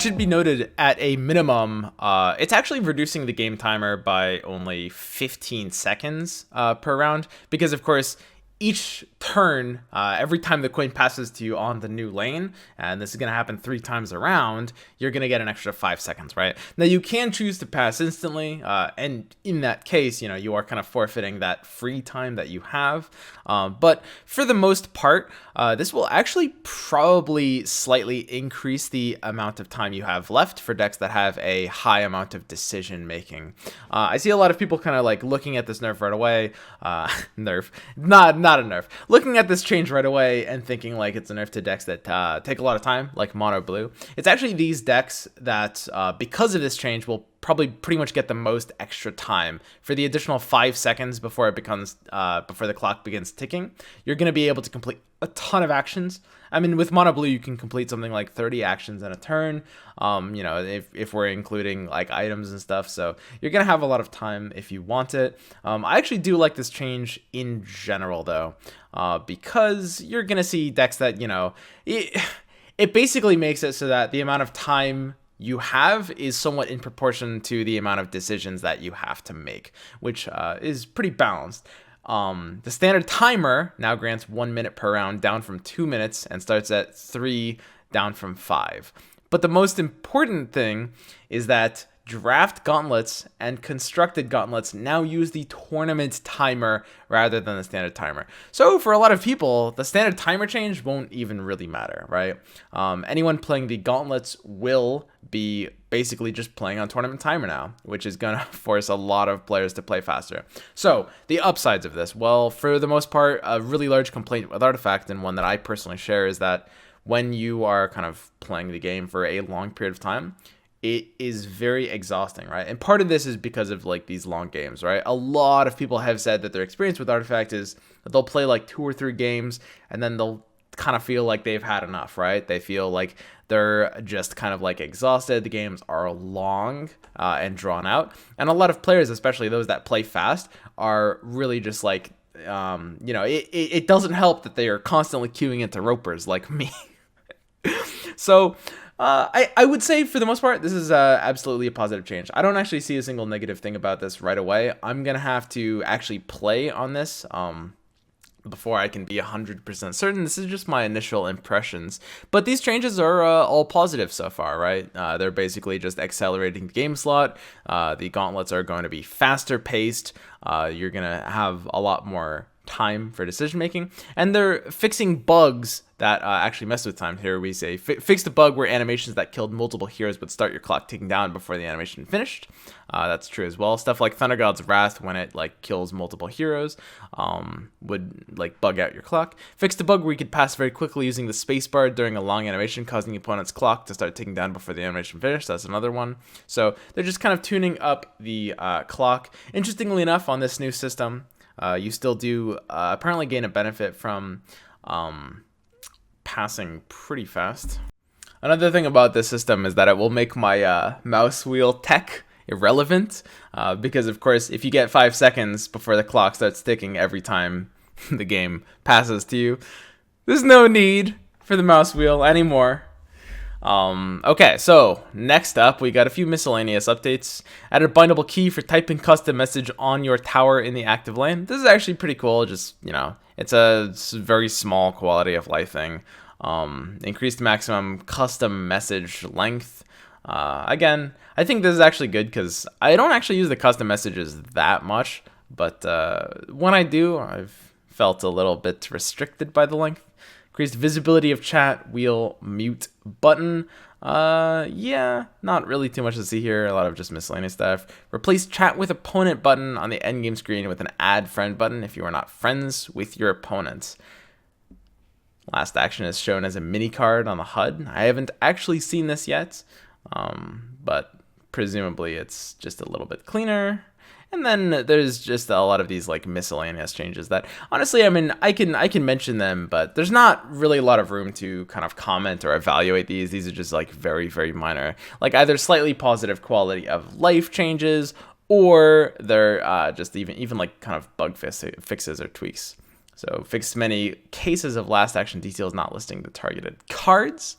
It should be noted at a minimum, it's actually reducing the game timer by only 15 seconds per round, because of course each turn, every time the coin passes to you on the new lane, and this is going to happen 3 times around, you're going to get an extra 5 seconds, right? Now you can choose to pass instantly, and in that case, you are kind of forfeiting that free time that you have. But for the most part, this will actually probably slightly increase the amount of time you have left for decks that have a high amount of decision making. I see a lot of people kind of like looking at this nerf right away, not a nerf, looking at this change right away and thinking like it's a nerf to decks that take a lot of time, like mono blue. It's actually these decks that, because of this change, will probably pretty much get the most extra time. For the additional 5 seconds before before the clock begins ticking, you're going to be able to complete a ton of actions. I mean, with mono blue, you can complete something like 30 actions in a turn, if we're including like items and stuff. So you're going to have a lot of time if you want it. I actually do like this change in general, though, because you're going to see decks that, it basically makes it so that the amount of time you have is somewhat in proportion to the amount of decisions that you have to make, which is pretty balanced. The standard timer now grants 1 minute per round, down from 2 minutes, and starts at 3, down from 5. But the most important thing is that draft gauntlets and constructed gauntlets now use the tournament timer rather than the standard timer. So for a lot of people, the standard timer change won't even really matter, right? Anyone playing the gauntlets will be basically just playing on tournament timer now, which is going to force a lot of players to play faster. So the upsides of this, well, for the most part, a really large complaint with Artifact, and one that I personally share, is that when you are kind of playing the game for a long period of time, it is very exhausting, right? And part of this is because of like these long games, right? A lot of people have said that their experience with Artifact is that they'll play like 2 or 3 games and then they'll kind of feel like they've had enough, right? They feel like they're just kind of like exhausted. The games are long and drawn out. And a lot of players, especially those that play fast, are really just like, it doesn't help that they are constantly queuing into ropers like me. So I would say for the most part, this is absolutely a positive change. I don't actually see a single negative thing about this right away. I'm going to have to actually play on this before I can be 100% certain. This is just my initial impressions. But these changes are all positive so far, right? They're basically just accelerating the game slot. The gauntlets are going to be faster paced. You're going to have a lot more time for decision making, and they're fixing bugs that actually mess with time. Here we say fix the bug where animations that killed multiple heroes would start your clock ticking down before the animation finished. That's true as well. Stuff like Thunder God's Wrath, when it like kills multiple heroes, would like bug out your clock. Fix the bug where you could pass very quickly using the spacebar during a long animation, causing the opponent's clock to start ticking down before the animation finished. That's another one. So they're just kind of tuning up the clock. Interestingly enough, on this new system, you still do apparently gain a benefit from passing pretty fast. Another thing about this system is that it will make my mouse wheel tech irrelevant, because of course if you get 5 seconds before the clock starts ticking every time the game passes to you, there's no need for the mouse wheel anymore. Okay, so next up, we got a few miscellaneous updates. Added a bindable key for typing custom message on your tower in the active lane. This is actually pretty cool. Just, it's a very small quality of life thing. Increased maximum custom message length. Again, I think this is actually good because I don't actually use the custom messages that much, but when I do, I've felt a little bit restricted by the length. Increased visibility of chat, wheel, mute button. Yeah, not really too much to see here. A lot of just miscellaneous stuff. Replace chat with opponent button on the endgame screen with an add friend button if you are not friends with your opponents. Last action is shown as a mini card on the HUD. I haven't actually seen this yet, but presumably it's just a little bit cleaner. And then there's just a lot of these like miscellaneous changes that honestly, I mean, I can mention them, but there's not really a lot of room to kind of comment or evaluate these. These are just like very, very minor, like either slightly positive quality of life changes, or they're just even like kind of bug fixes or tweaks. So fixed many cases of last action details not listing the targeted cards.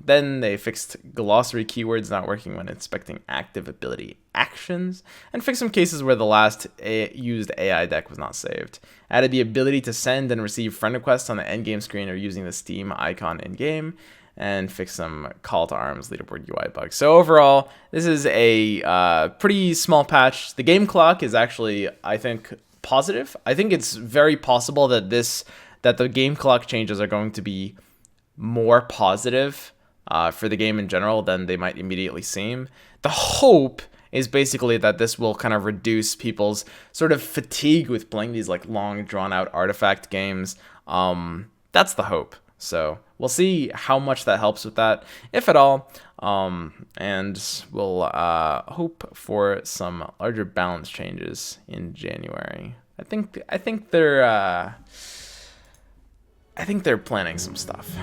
Then they fixed glossary keywords not working when inspecting active ability actions, and fixed some cases where the last used AI deck was not saved. Added the ability to send and receive friend requests on the endgame screen or using the Steam icon in-game, and fix some call to arms leaderboard UI bugs. So overall, this is a pretty small patch. The game clock is actually, I think, positive. I think it's very possible that the game clock changes are going to be more positive for the game in general than they might immediately seem. The hope is basically that this will kind of reduce people's sort of fatigue with playing these like long drawn out artifact games. That's the hope. So we'll see how much that helps with that, if at all. And we'll hope for some larger balance changes in January. I think they're planning some stuff.